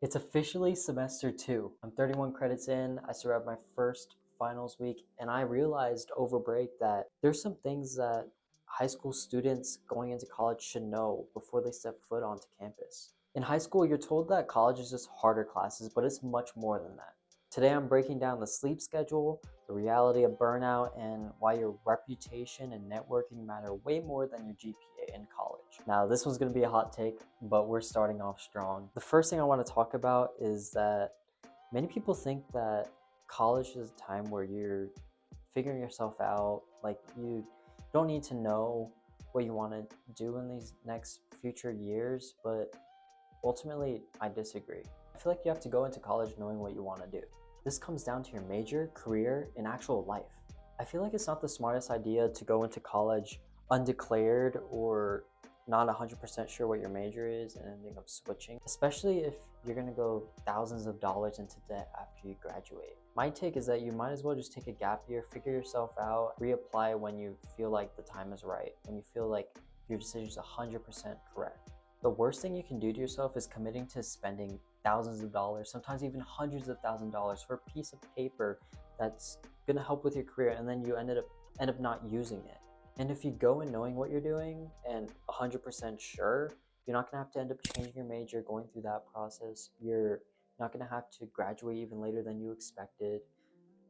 It's officially semester two. I'm 31 credits in. I survived my first finals week, and I realized over break that there's some things that high school students going into college should know before they step foot onto campus. In high school, you're told that college is just harder classes, but it's much more than that. Today, I'm breaking down the sleep schedule, the reality of burnout, and why your reputation and networking matter way more than your GPA in college. Now, this one's gonna be a hot take, but we're starting off strong. The first thing I wanna talk about is that many people think that college is a time where you're figuring yourself out. Like, you don't need to know what you wanna do in these next future years, but ultimately, I disagree. I feel like you have to go into college knowing what you want to do. This comes down to your major, career, and actual life. I feel like it's not the smartest idea to go into college undeclared or not 100% sure what your major is and ending up switching, especially if you're going to go thousands of dollars into debt after you graduate. My take is that you might as well just take a gap year, figure yourself out, reapply when you feel like the time is right, when you feel like your decision is 100% correct. The worst thing you can do to yourself is committing to spending thousands of dollars, sometimes even hundreds of thousands of dollars for a piece of paper that's gonna help with your career, and then you end up not using it. And if you go in knowing what you're doing and 100% sure, you're not gonna have to end up changing your major, going through that process. You're not gonna have to graduate even later than you expected.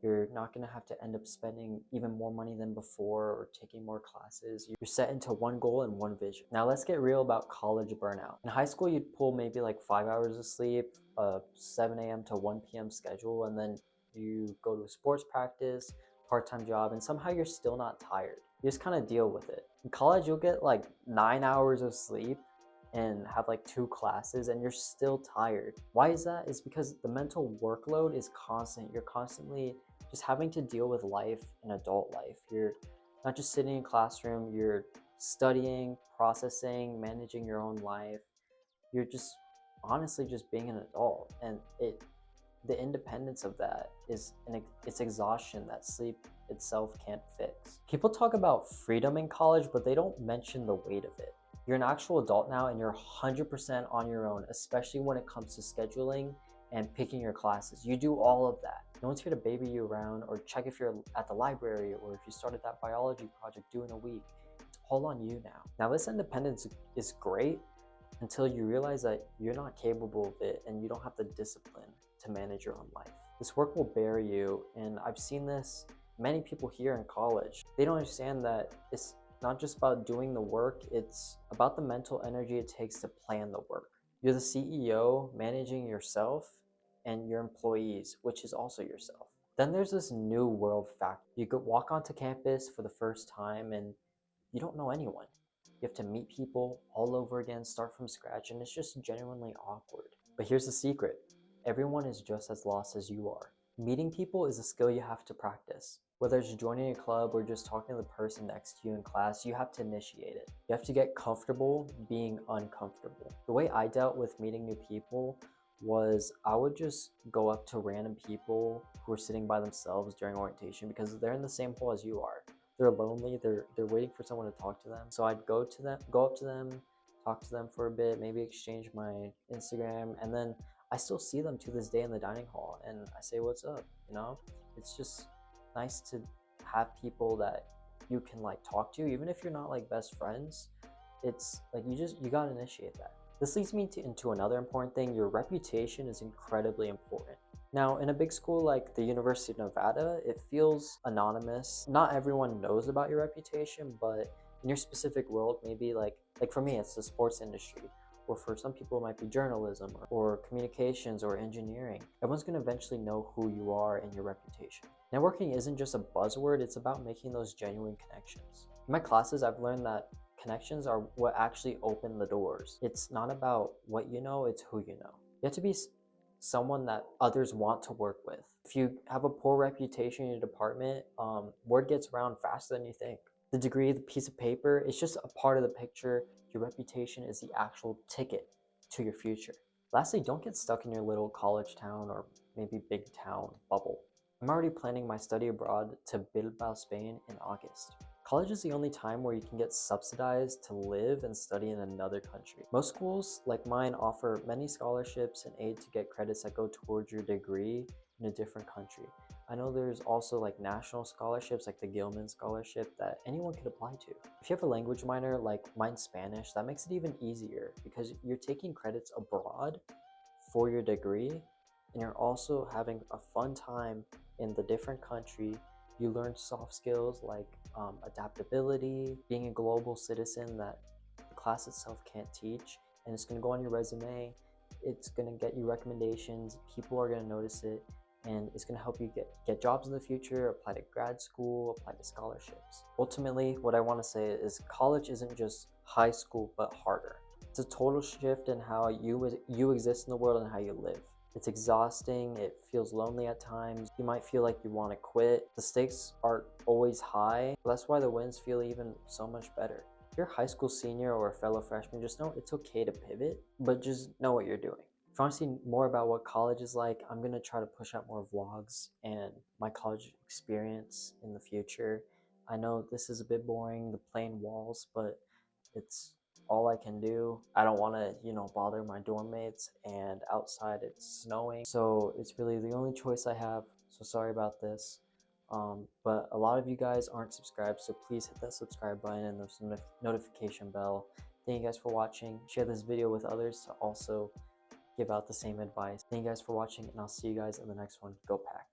You're not going to have to end up spending even more money than before or taking more classes. You're set into one goal and one vision. Now let's get real about college burnout. In high school, you'd pull maybe like 5 hours of sleep, a 7 a.m. to 1 p.m. schedule, and then you go to a sports practice, part-time job, and somehow you're still not tired. You just kind of deal with it. In college, you'll get like 9 hours of sleep and have like two classes and you're still tired. Why is that? It's because the mental workload is constant. You're constantly just having to deal with life and adult life. You're not just sitting in a classroom, you're studying, processing, managing your own life. You're just honestly just being an adult, and the independence of that is it's exhaustion that sleep itself can't fix. People talk about freedom in college, but they don't mention the weight of it. You're an actual adult now and you're 100% on your own, especially when it comes to scheduling and picking your classes. You do all of that. No one's here to baby you around or check if you're at the library or if you started that biology project due in a week. It's all on you now. Now, this independence is great until you realize that you're not capable of it and you don't have the discipline to manage your own life. This work will bury you, and I've seen this many people here in college. They don't understand that it's not just about doing the work, it's about the mental energy it takes to plan the work. You're the CEO managing yourself and your employees, which is also yourself. Then there's this new world factor. You could walk onto campus for the first time and you don't know anyone. You have to meet people all over again, start from scratch, and it's just genuinely awkward. But here's the secret: everyone is just as lost as you are. Meeting people is a skill you have to practice. Whether it's joining a club or just talking to the person next to you in class, you have to initiate it. You have to get comfortable being uncomfortable. The way I dealt with meeting new people was I would just go up to random people who were sitting by themselves during orientation because they're in the same hole as you are. They're lonely, they're waiting for someone to talk to them. So I'd go up to them, talk to them for a bit, maybe exchange my Instagram, and then I still see them to this day in the dining hall and I say what's up, you know? It's just nice to have people that you can like talk to even if you're not like best friends. It's like you got to initiate that. This leads me into another important thing. Your reputation is incredibly important. Now, in a big school like the University of Nevada, it feels anonymous. Not everyone knows about your reputation, but in your specific world, maybe like for me, it's the sports industry, or for some people, it might be journalism or communications or engineering. Everyone's going to eventually know who you are and your reputation. Networking isn't just a buzzword, it's about making those genuine connections. In my classes, I've learned that connections are what actually open the doors. It's not about what you know, it's who you know. You have to be someone that others want to work with. If you have a poor reputation in your department, word gets around faster than you think. The degree, the piece of paper, it's just a part of the picture. Your reputation is the actual ticket to your future. Lastly, don't get stuck in your little college town or maybe big town bubble. I'm already planning my study abroad to Bilbao, Spain in August. College is the only time where you can get subsidized to live and study in another country. Most schools, like mine, offer many scholarships and aid to get credits that go towards your degree in a different country. I know there's also like national scholarships, like the Gilman Scholarship, that anyone could apply to. If you have a language minor like mine, Spanish, that makes it even easier because you're taking credits abroad for your degree, and you're also having a fun time in the different country. You learn soft skills like adaptability, being a global citizen that the class itself can't teach, and it's going to go on your resume. It's going to get you recommendations. People are going to notice it, and it's going to help you get jobs in the future, apply to grad school, apply to scholarships. Ultimately, what I want to say is college isn't just high school, but harder. It's a total shift in how you exist in the world and how you live. It's exhausting, it feels lonely at times. You might feel like you want to quit. The stakes are always high. That's why the wins feel even so much better. If you're a high school senior or a fellow freshman, just know it's okay to pivot, but just know what you're doing. If you want to see more about what college is like, I'm going to try to push out more vlogs and my college experience in the future. I know this is a bit boring, the plain walls, but it's all I can do. I don't want to, bother my dorm mates, and outside it's snowing. So it's really the only choice I have. So sorry about this. But a lot of you guys aren't subscribed, so please hit that subscribe button and the notification bell. Thank you guys for watching. Share this video with others to also give out the same advice. Thank you guys for watching, and I'll see you guys in the next one. Go Pack.